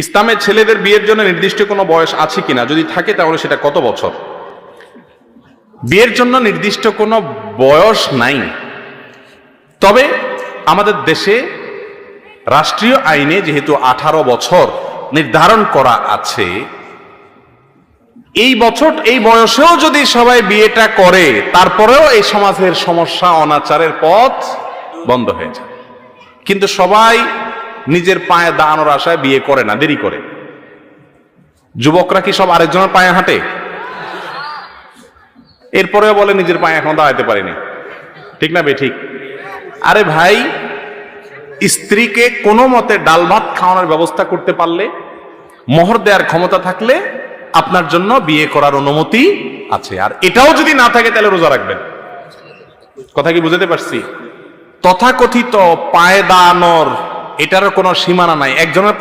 ইসলামে ছেলেদের বিয়ের জন্য নির্দিষ্ট কোনো বয়স আছে কিনা, যদি থাকে তাহলে সেটা কত বছর? বিয়ের জন্য নির্দিষ্ট কোনো বয়স নাই, তবে আমাদের দেশে রাষ্ট্রীয় আইনে যেহেতু 18 বছর নির্ধারণ করা আছে, এই বয়সেও যদি সবাই বিয়েটা করে, তারপরেও এই সমাজের সমস্যা, অনাচারের পথ বন্ধ হয়ে যায়। কিন্তু সবাই নিজের পায়ে দাঁড়ানোর আশায় বিয়ে করে না, দেরি করে। যুবকরা কি সব আরেকজনের পায়ে হাঁটে? এরপরেও বলে নিজের পায়ে এখন দাঁড়াতে পারিনি। ঠিক না বে ঠিক? আরে ভাই, স্ত্রীকে কোনো মতে ডাল ভাত খাওয়ানোর ব্যবস্থা করতে পারলে, মোহর দেওয়ার ক্ষমতা থাকলে আপনার জন্য বিয়ে করার অনুমতি আছে। আর এটাও যদি না থাকে তাহলে রোজা রাখবেন। কথা কি বুঝতে পারছি? তথাকথিত পায়ে দাঁড়ানোর এটারও কোনো সীমানা নাই। একজনের